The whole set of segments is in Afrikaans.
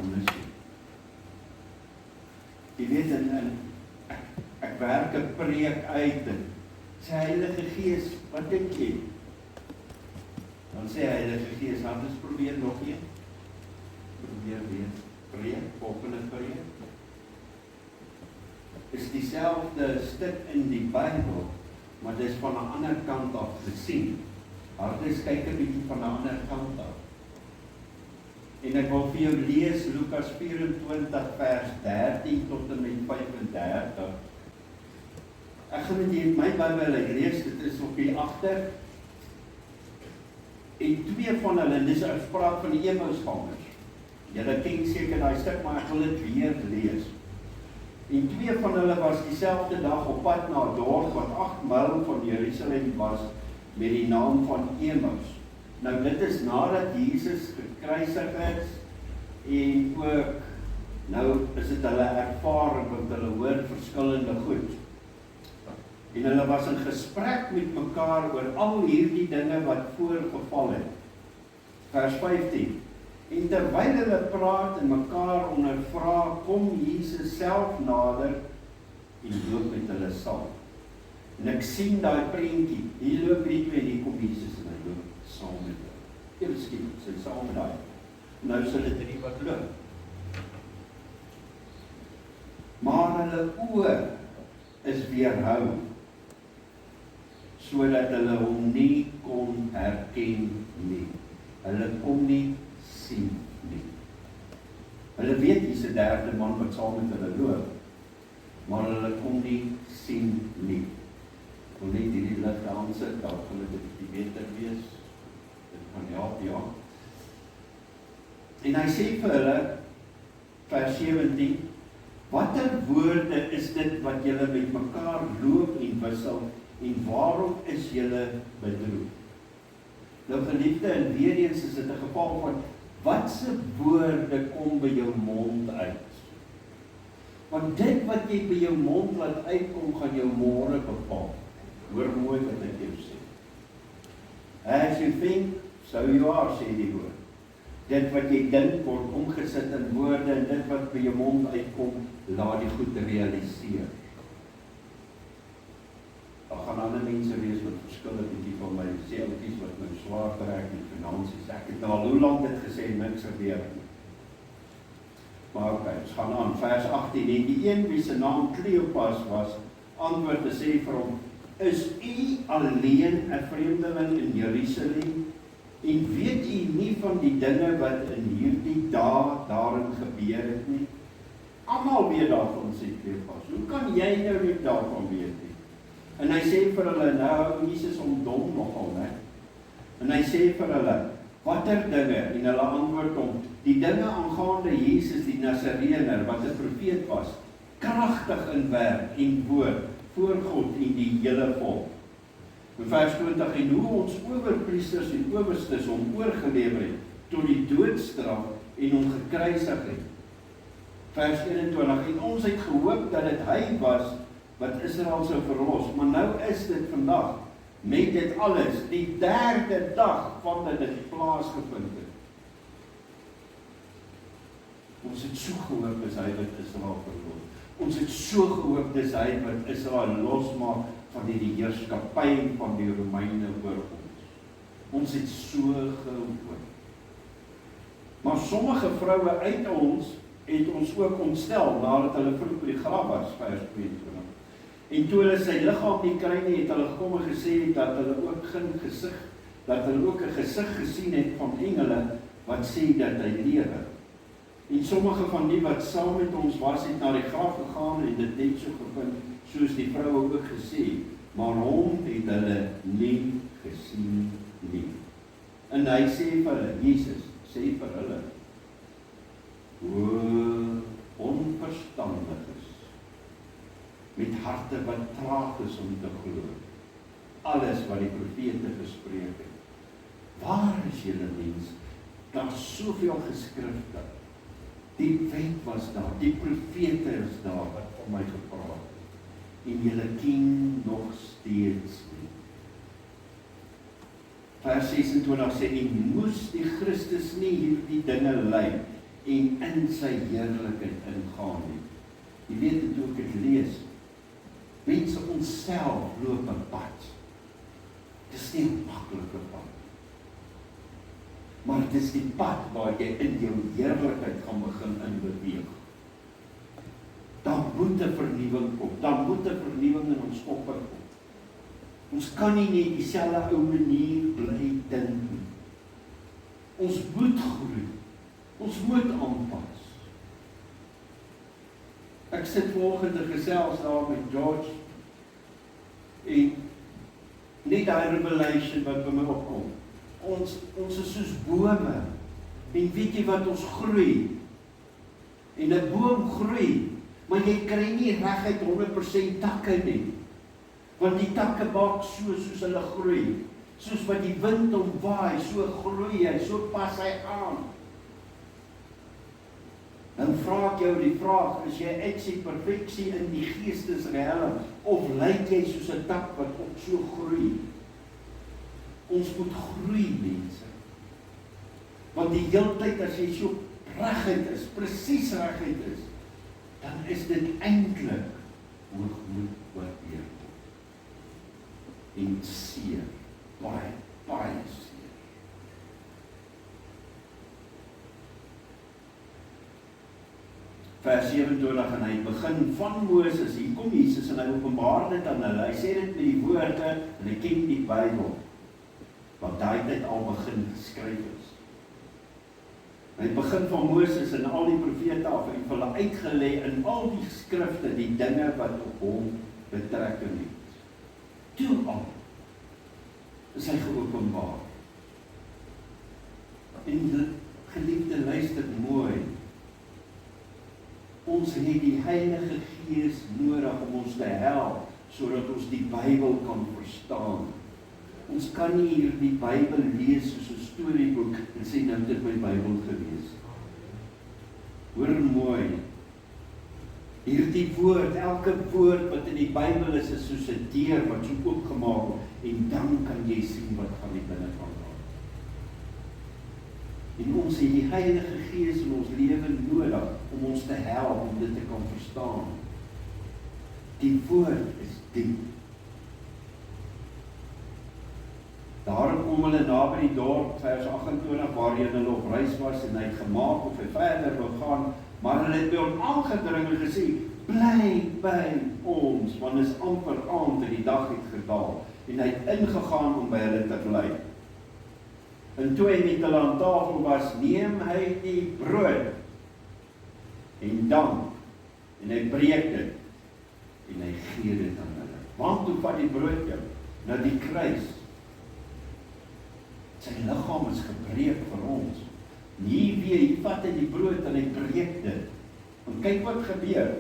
missie. Jy weet, ek werk 'n preek uit en sê Heilige Gees, wat dink jy? Dan sê Heilige Gees, laat ons probeer nog een. Probeer weer, preek, volgende preek. Is dieselfde stuk in die Bybel, maar dit is van 'n ander kant af gesien. Hardes kyk 'n bietjie van 'n ander kant af. En ek wil vir jou lees Lukas 24 vers 13 tot en met 35. Ek gaan met jy my Bybel lees, dit is op die agter. En twee van hulle, dis 'n spraak van die Emmausgangers. Julle ken seker daai stuk, maar ek wil dit weer lees. En twee van hulle was dieselfde dag op pad na 'n dorp wat 8 myl van Jerusalem was, met die naam van Emmaus. Nou dit is nadat Jesus gekruisig is, en ook, nou is dit hulle ervaring, want hulle hoor verskillende goed. En hulle was in gesprek met mekaar oor al hierdie dinge wat voorgeval het. Vers 15. En terwyl hulle praat en mekaar ondervra, kom Jesus self nader en loop met hulle saam. En ek sien daai prentjie, hier loop die twee en hier kom Jesus en hy loop saam met hulle. Ewe skielik, sy saam met daai. Nou sal dit nie wat loop. Maar hulle oë is weerhou, sodat hulle hom nie kon herken nie. Hulle kon nie sien nie. Hulle weet hier's 'n derde man wat saam met hulle loop, maar hulle kon nie sien nie. Wil net hierdie lig aansit, daar gaan dit beter wees. Dit gaan help, ja. En hy sê vir hulle, vers 17, watter woorde is dit wat julle met mekaar loop en wissel, en waarom is julle bedroef? Nou geliefde, en weer eens is dit 'n geval van, watse woorde kom by jou mond uit? Want dit wat jy by jou mond laat uitkom, gaan jou môre bepaal. Hoor mooi wat ek jou sê. As you think, so you are, sê die woord. Dit wat jy dink word omgesit in woorde, en dit wat by jou mond uitkom, laat die goed realiseer. Daar gaan ander mense wees wat verskil 'n bietjie van my, sê oudjies wat nou swaar trek met finansies. Ek het nou al hoe lank dit gesê, niks gebeur nie. Maar oké, ons gaan aan, vers 18, en die een wie se naam Kleopas was, antwoord te sê vir hom, is u alleen 'n vreemdeling in Jerusalem, en weet u nie van die dinge wat in hierdie dae daarin gebeur het nie? Almal weet daarvan, sê Kleopas. Hoe kan jy nou nie daarvan weet nie? En hy sê vir hulle, nou, Jesus om dom nogal, né? En hy sê vir hulle, watter dinge? En hulle antwoord hom, die dinge aangaande Jesus die Nasareëner, wat 'n profeet was, kragtig in werk en woord, voor God en die hele volk. In vers 20, en hoe ons owerpriesters en owerstes hom oorgelewer het, tot die doodstraf en hom gekruisig het. Vers 21, en ons het gehoop dat dit hy was, wat Israel sou verlos, maar nou is dit vandag, met dit alles, die 3de dag vandat dit plaasgevind het. Ons het so gehoop is hy wat Israel verlos. Ons het so gehoop dis hy wat Israel losmaak van die heerskappy van die Romeine oor ons. Ons het so gehoop. Maar sommige vroue uit ons het ons ook ontstel, nadat hulle vroeg by die graf was, vers 22. En toe hulle sy liggaam nie kry nie, het hulle gekom en gesê dat hulle ook geen gesig, dat hulle ook 'n gesig gesien het van engele wat sê dat hy lewe. En sommige van die wat saam met ons was, het na die graf gegaan en dit net so gevind, soos die vroue ook gesê, maar hom het hulle nie gesien nie. En hy sê vir hulle, Jesus sê vir hulle, o onverstandiges, met harte wat traag is om te glo, alles wat die profete gespreek het. Waar is julle mense? Daar's soveel geskrifte. Die wet was daar, die profete is daar wat vir my gepraat het. En julle ken nog steeds nie. Vers 26 sê, en moes die Christus nie hierdie dinge ly en in sy heerlikheid ingaan nie. Jy weet het, toe ek het lees, mense onsself loop 'n pad. Dis nie 'n maklike pad, maar dis die pad waar jy in jou heerlikheid gaan begin inbeweeg. Daar moet 'n vernuwing kom, daar moet 'n vernuwing in ons koppe kom. Ons kan nie net dieselfde ou manier bly dink nie. Ons moet groei, ons moet aanpas. Ek sit vanoggend gesels daar met George, en net daai revelation wat by my opkom. Ons is soos bome, en weet jy wat, ons groei, en 'n boom groei, maar jy kry nie reguit 100% takke nie, want die takke maak soos hulle groei, soos wat die wind hom waai, so groei hy, so pas hy aan. Dan vra ek jou die vraag, is jy uit sy perfeksie in die geestesrealm, of lyk jy soos 'n tak wat ook so groei? Ons moet groei, mense. Want die hele tyd as jy so reguit is, presies reguit is, dan is dit eintlik hoogmoed wat neerkom. En seer, baie seer. Vers 27, en hy begin van Moses, hier kom Jesus en hy openbaar dit aan hulle, hy sê dit met die woorde, en hy ken die Bybel, wat daai tyd al begin geskryf is. Hy begin van Moses en al die profete af, en vir hulle uitgelê in al die skrifte, die dinge wat op hom betrekking het. Toe al is hy geopenbaar. En geliefde, luister mooi. Ons het die Heilige Gees nodig om ons te help, sodat ons die Bybel kan verstaan. Ons kan nie hier die Bybel lees soos 'n storieboek en sê nou dit my Bybel gewees. Hoor mooi. Hierdie woord, elke woord wat in die Bybel is soos 'n deur wat so oopgemaak word, en dan kan jy sien wat gaan die binnekant aan. En ons het die Heilige Gees in ons lewe nodig om ons te help om dit te kan verstaan. Die woord is diep. Daarom kom hulle naby die dorp, vers 28, waarheen hulle op reis was, en hy het gemaak of hy verder wil gaan, maar hulle het by hom aangedring en gesê, bly by ons, want is amper aand en die dag het gedaal, en hy het ingegaan om by hulle te bly. En toe hy met hulle aan tafel was, neem hy die brood, en dank, en hy breek dit, en hy gee dit aan hulle. Want toe vat die brood jou, na die kruis, sy liggaam is gebreek vir ons. Nie weer, hy vat hy die brood en hy breek dit. En kyk wat gebeur.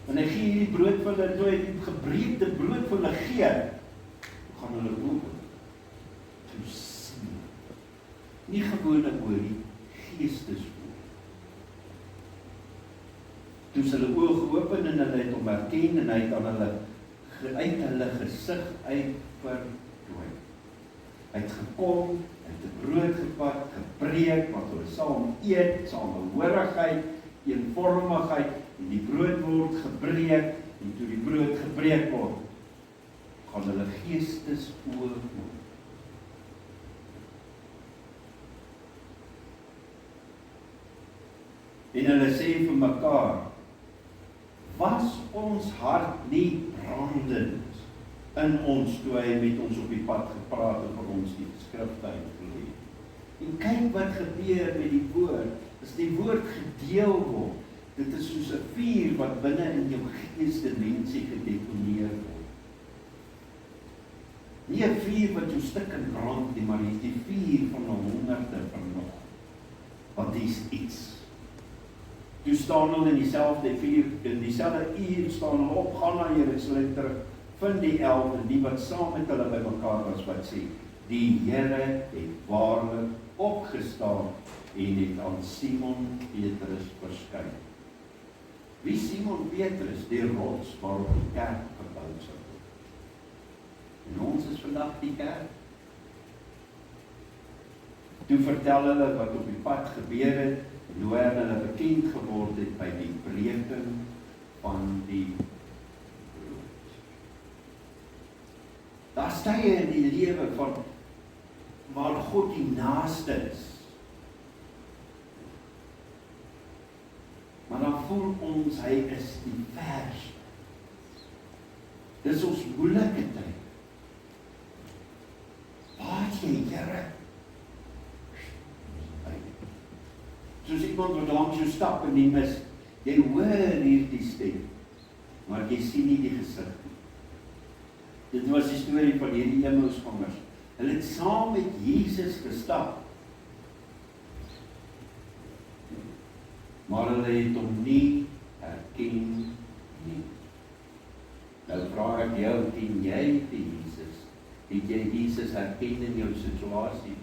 En hy gee die brood vir hulle, toe hy die gebreekte brood vir hulle gee, gaan hulle open. Toe sien. Nie gewone oor die geestesoor. Toe is hulle oë geopen en hulle het hom herken en hy het aan hulle uit hulle gesig uit verdwyn. Hy het gekom, hy het 'n brood gepak, gebreek, wat hulle saam eet, saam behoorigheid, eenvormigheid, en die brood word gebreek, en toe die brood gebreek word, gaan hulle geestesoë oop. En hulle sê vir mekaar, was ons hart nie brandend in ons, toe hy met ons op die pad gepraat en vir ons die skrifte uitgelê. En kyk wat gebeur met die woord, as die woord gedeel word, dit is soos 'n vuur wat binne in jou geesdimensie gedetoneer word. Nie 'n vuur wat jou stik en brand nie, maar dit is die vuur van 'n honderde vernog. Want dit is iets. Toe staan hulle in dieselfde vuur, in dieselfde uur staan hulle op, gaan na Jerusalem terug, vind die 11 en die wat saam met hulle by mekaar was, wat sê, die Here het waarlik opgestaan en het aan Simon Petrus verskyn. Wie Simon Petrus? Die rots waarop die kerk gebou sal word. En ons is vandag die kerk. Toe vertel hulle wat op die pad gebeur het, en hoe hulle bekend geword het by die breking van die brood. Daar is tye in die lewe van waar God die naaste is. Maar dan voel ons hy is die verste. Dis ons moeilike tyd. Waar is jy, Here? Soos iemand wat langs jou stap en die mis, jy hoor hierdie stem, maar jy sien nie die gesig nie. Dit was die storie van hierdie Emmausgangers. Hulle het saam met Jesus gestap, maar hulle het hom nie herken nie. Nou vra ek jou, ken jy die Jesus? Het jy Jesus herken in jou situasie?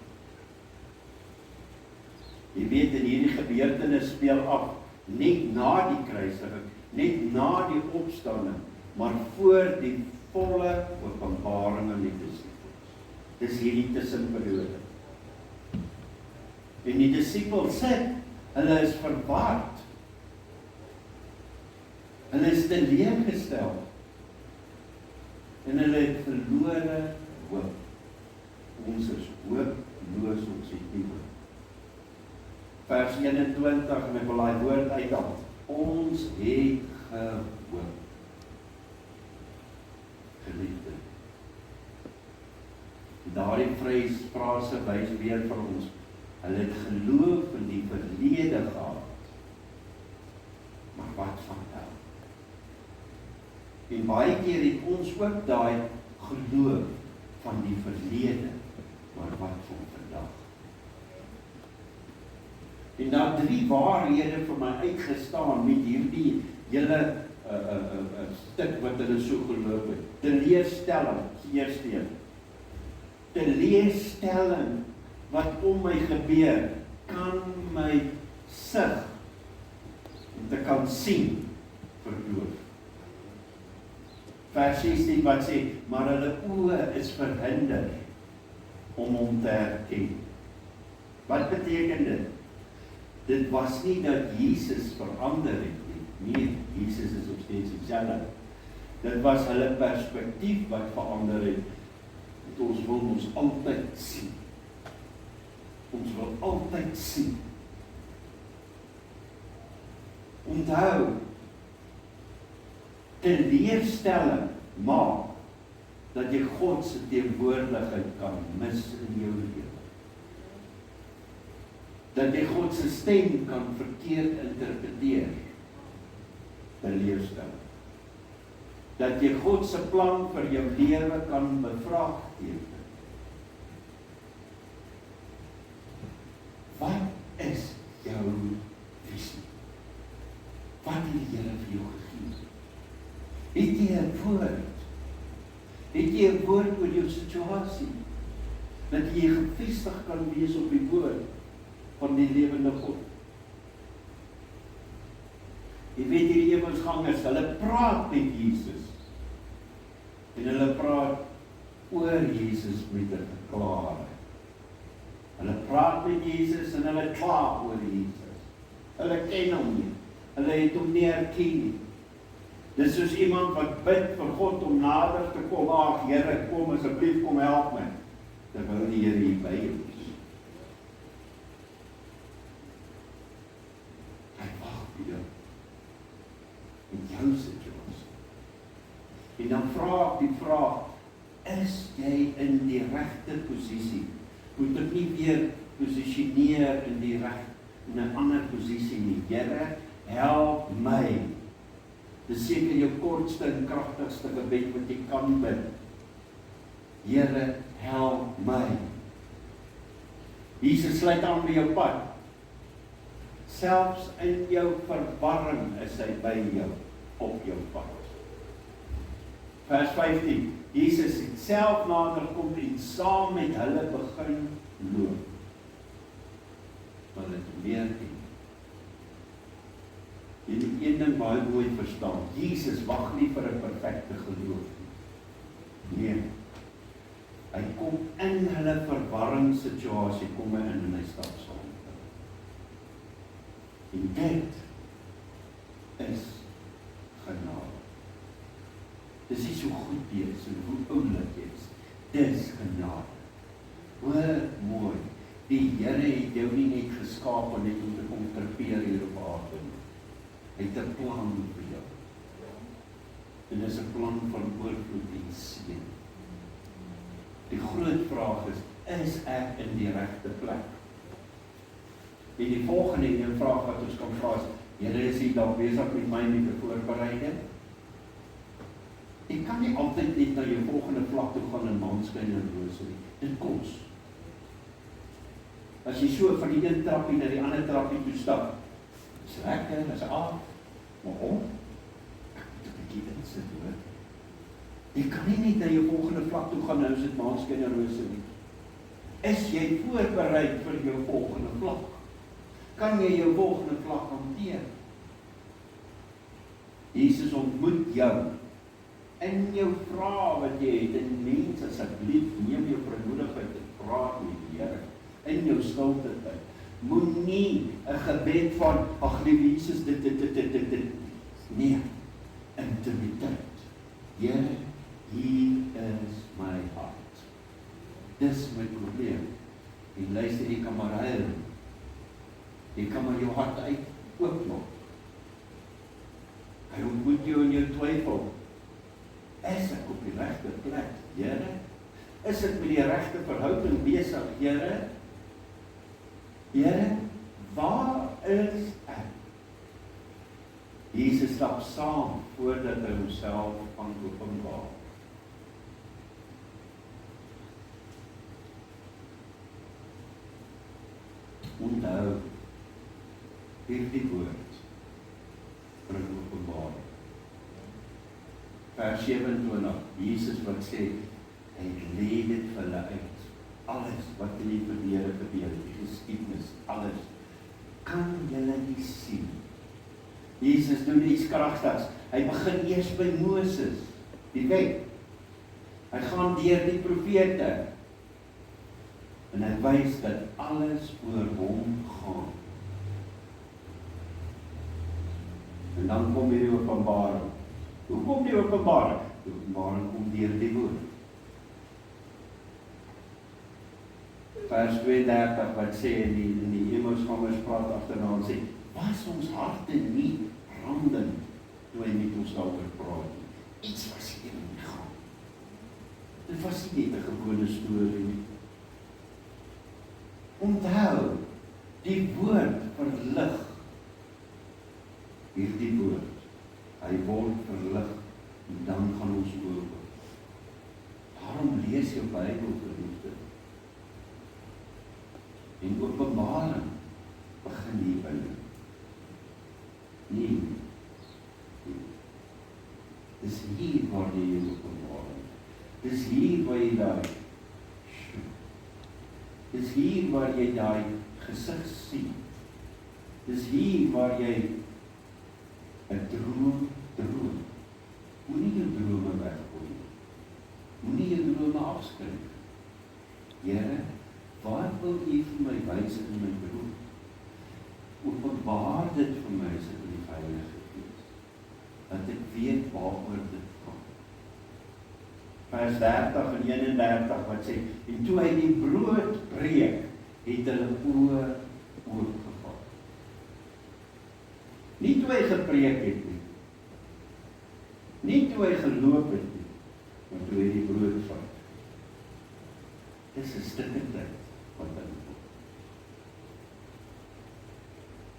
Jy weet, in hierdie gebeurtenis speel af, net na die kruisiging, net na die opstanding, maar voor die volle openbaring aan die disippels. Dis hierdie tussenperiode. En die disippels sit, hulle is verward. Hulle is teleurgestel. En hulle het verlore hoop. Ons is hooploos, ons het nie hoop. Vers 21, en ek wil daai woord uithaal. Ons het gehoop. Geliefde. Daardie frase wys weer vir ons. Hulle het geloof in die verlede gehad. Maar wat van nou? En baie keer het ons ook daai geloof van die verlede, maar wat van vandag? En daar 3 waarhede vir my uitgestaan met hierdie hele stuk wat hulle so geloop het. Teleurstelling, eerste een. Teleurstelling wat om my gebeur, kan my sig om te kan sien verdoof. Vers 16 wat sê, maar hulle oë is verhinder om hom te herken. Wat beteken dit? Dit was nie dat Jesus verander het nie. Nee, Jesus is nog steeds dieselfde. Dit was hulle perspektief wat verander het. Ons wil ons altyd sien. Ons wil altyd sien. Onthou, teleurstelling maak dat jy God se teenwoordigheid kan mis in jou lewe. Dat jy God se stem kan verkeerd interpreteer. Teleurstelling. Dat jy God se plan vir jou lewe kan bevraagteken. Wat is jou visie? Wat het die Here vir jou gegee? Het jy 'n woord? Het jy 'n woord oor jou situasie? Dat jy gefestig kan wees op die woord van die lewende God. Jy weet hierdie Emmausgangers, hulle praat met Jesus. En hulle praat oor Jesus met 'n verklaring. Hulle praat met Jesus en hulle kla oor Jesus. Hulle ken hom nie. Hulle het hom nie herken nie. Dis soos iemand wat bid vir God om nader te kom. Ag Here, kom asseblief, kom help my. Terwyl die Here hier by jou is. Hy wag vir jou. In jou situasie. En dan vra ek die vraag, is jy in die regte posisie? Moet ek nie weer posisioneer in 'n ander posisie nie. Here, help my. Dis seker jou kortste en kragtigste gebed wat jy kan bid. Here, help my. Jesus sluit aan by jou pad. Selfs in jou verwarring is hy by jou, op jou pad. Vers 15. Jesus het self nader kom en saam met hulle begin loop. Maar dit leer nie. Jy moet een ding baie mooi verstaan. Jesus wag nie vir 'n perfekte geloof nie. Nee. Hy kom kom in hulle verwarringssituasie, kom hy in en hy stap saam. En dit is genade. Dis nie so goed wees, en hoe oulik is. Dis genade. Hoor mooi, die Here het jou nie net geskaap en net om te kom terpeer hier op aarde nie. Hy het 'n plan vir jou. En dis 'n plan van oorvloed en seën. Die groot vraag is ek in die regte plek? En die volgende vraag wat ons kan vra is, Here, is U dalk besig met my met 'n voorbereiding? Jy kan nie altyd net na jou volgende vlak toe gaan in maanskyn en rose nie. Dit kos. As jy so van die een trappie na die ander trappie toe stap, is lekker, is af, maar ek moet 'n bietjie insit hoor. Jy kan nie net na jou volgende vlak toe gaan, nou is dit maanskyn en rose nie. Is jy voorberei vir jou volgende vlak? Kan jy jou volgende vlak hanteer? Jesus ontmoet jou in jou vrae wat jy het, en mense, asseblief, neem jou vrymoedigheid en praat met die Here in jou stilte tyd. Moenie 'n gebed van, ag liewe Jesus, dit. Nee, intimiteit. Here, hier is my hart. Dis my probleem. En luister, jy kan maar huil. Jy kan maar jou hart uit oopmaak. Hy ontmoet jou in jou twyfel. Is ek op die regte plek, Here? Is ek met die regte verhouding besig, Here? Here, waar is ek? Jesus stap saam voordat hy homself aan openbaar. Onthou, hierdie woord bring openbaring. Vers 27, Jesus wat sê, hy lê dit vir hulle uit. Alles wat in die verlede gebeur het, die geskiedenis, alles, kan julle nie sien. Jesus doen iets kragtigs. Hy begin eers by Moses, die wet. Hy gaan deur die profete. En hy wys dat alles oor hom gaan. En dan kom hierdie openbaring. Hoe kom die openbaring? Die openbaring kom deur die woord. Vers 32 wat sê in die Emmausgangers praat agterna en sê, was ons harte nie brandend toe hy met ons daaroor praat nie? Iets was hier in die gang. Dit was nie net 'n gewone storie nie. Onthou, die woord verlig. Hierdie woord, hy word verlig, en dan gaan ons oor. Daarom lees jou Bybel, geliefde. En openbaring begin hier binne. Nee. Dis hier waar jy openbaring. Dis hier waar jy Dis hier waar jy daai gesig sien. Dis hier waar jy 'n droom. Moenie jou drome weggooi. Moenie jou drome afskryf. Here, wat wil U vir my wys in my droom? Openbaar dit vir my as in die Heilige Gees, dat ek weet waaroor dit gaan. Vers 30 en 31 wat sê, en toe hy die brood breek, het hulle oë oopgegaan. Nie toe hy gepreek het nie. Nie toe hy geloop het nie, maar toe hy die brood vat. Dis 'n stukkie tyd wat inkom.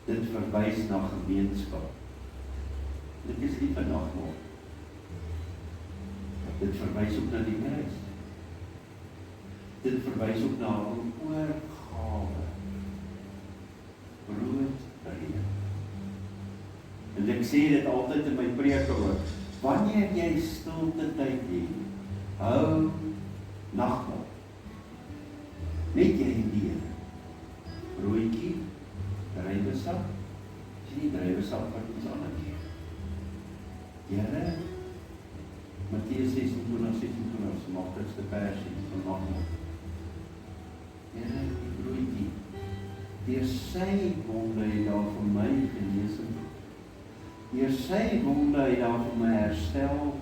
Dit verwys na gemeenskap. Dit is nie vanaand. Dit verwys ook na die kruis. Dit verwys ook na 'n oorgawe. Brood breek. En ek sê dit altyd in my preke hoor. Wanneer jy stilte tyd het, hou nagmaal. Net jy en die broodjie, druiwesap, as jy nie druiwesap wat iets anders. Here, Matteus 26:26, maklikste versie van nagmaal. Here, die broodjie, deur sy wonde het daar vir my genesing. Deur sy wonde het daar vir my herstel.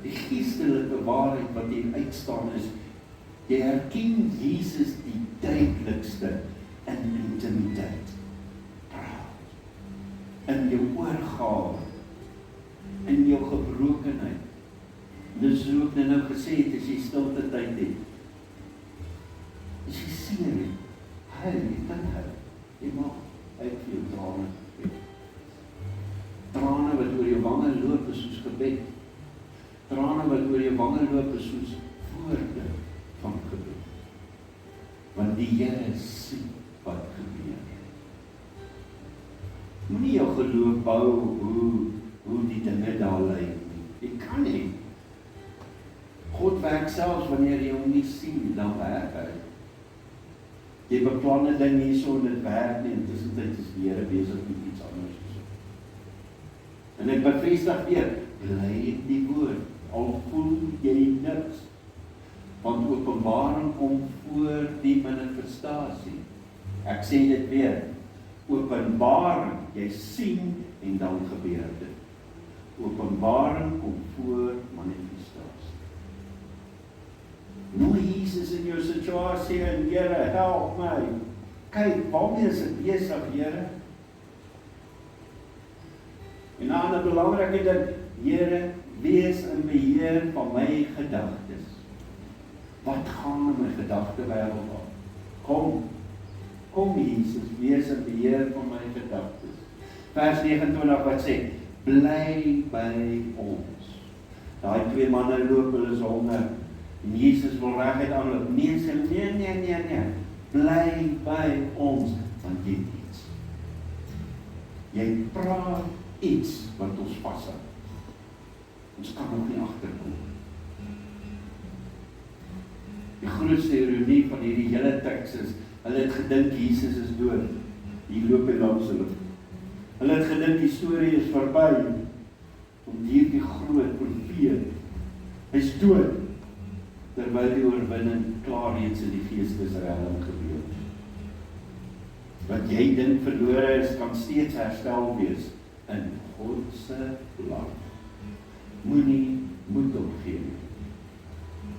Die geestelike waarheid wat hier uitstaan is, jy herken Jesus die duidelikste in intimiteit. In jou oorgawe, in jou gebrokenheid. Dis hoe ek nou gesê het, as jy stilte tyd het, as jy seer het, huil, jy kan huil, jy mag uit vir jou trane gebed. Trane wat oor jou wange loop is soos gebed. Trane wat oor jou wange loop is soos woorde van gebed. Want die Here sien wat gebeur. Moenie jou geloof bou hoe die dinge daar lyk nie. Jy kan nie. God werk selfs wanneer jy hom nie sien, dan werk hy. Jy beplan 'n ding hierso en dit werk nie, en tussentyd is die Here besig met iets anders. En ek bevestig weer, bly in die woord, al voel jy niks. Want openbaring kom voor die manifestasie. Ek sê dit weer, openbaring, jy sien en dan gebeur dit. Openbaring kom voor manifestasie. Nooi Jesus in jou situasie en Here, help my. Kyk, waarmee is dit besig, Here? En 'n ander belangrike ding, Here, wees in beheer van my gedagtes. Wat gaan in my gedagtewêreld aan? Kom Jesus, wees in beheer van my gedagtes. Vers 29 wat sê, bly by ons. Daai twee manne loop, hulle is honger. En Jesus wil reguit aanloop. Nee, sê, nee. Bly by ons, want jy het iets. Jy praat iets wat ons vashou. Ons kan nog nie agterkom. Die grootste ironie van hierdie hele teks is, hulle het gedink Jesus is dood. Hier loop hy langs hulle. Hulle het gedink die storie is verby. Om hierdie groot profeet, hy's dood, terwyl die oorwinning klaar reeds in die geestesrelling gebeur. Wat jy dink verlore is, kan steeds herstel wees in God se plan. Moenie moed opgee nie.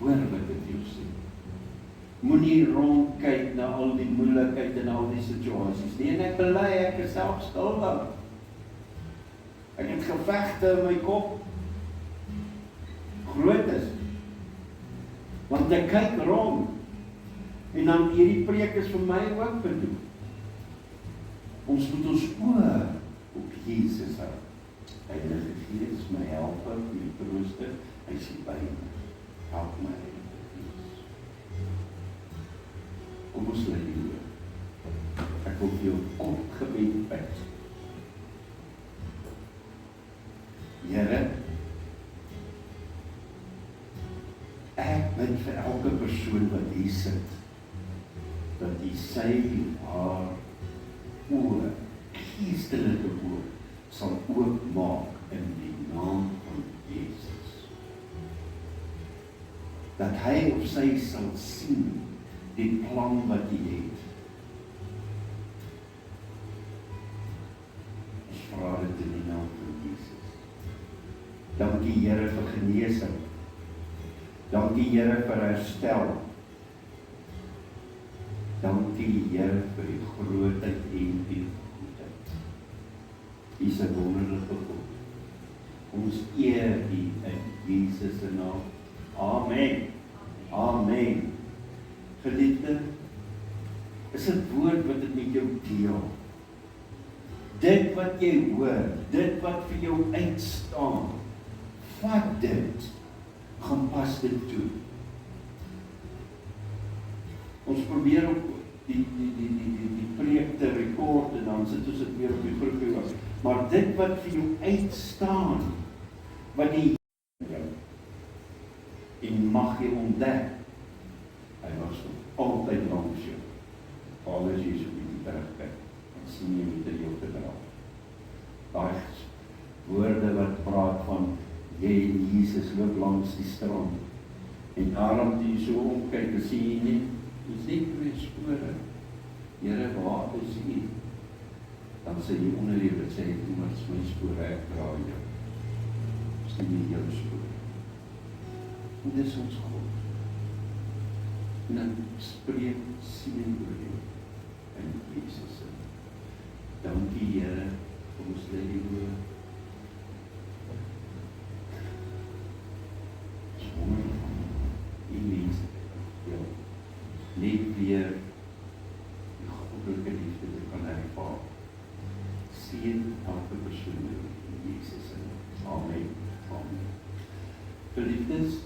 Hoor wat ek jou sê. Moenie rondkyk na al die moeilikheid en al die situasies nie. En ek bely, ek is self skuldig. Ek het gevegte in my kop. Groot is. Want ek kyk rond. En dan hierdie preek is vir my ook bedoel. Ons moet ons oë op Jesus hou. Heilige Gees, my helper, my trooster, hy is by my. Help my. Kom ons lê hier. Ek wil vir jou kort gebed bid. Here, ek bid vir elke persoon wat hier sit, dat die sy haar oë, geestelike oë, sal oopmaak in die naam van Jesus. Dat hy of sy sal sien die plan wat hy het. Ons vra dit in die naam van Jesus. Dankie Here vir genesing. Dankie Here vir herstel. Dankie Here vir die grootheid en die goedheid. U is 'n wonderlike God. Ons eer U in Jesus se naam. Amen. Amen. Geliefde, is 'n woord wat ek met jou deel. Dit wat jy hoor, dit wat vir jou uitstaan, vat dit, gaan pas dit toe. Ons probeer op die preek te rekord en dan sit ons dit weer op die groepie was. Maar dit wat vir jou uitstaan, wat die en mag jy ontdek, hy was altyd langs jou. Vader Jesus op die terugkijk, en sien jy met die jou te dra. Daai woorde wat praat van, jy en Jesus loop langs die strand, En daarom die so omkyk, as jy nie, is nie twee spore. Here, waar is U? Dan sê jy onder die wat sê, immers my spore, ek dra jou. Dis nie jou spore. En dis ons God. En dan spreek seën oor jou in Jesus se. Dankie Here, ons lê die oor. Die mense, ja, net weer die goddelike liefde te kan ervaar. Seën elke persoon in Jesus se naam. Amen. Amen. Geliefdes,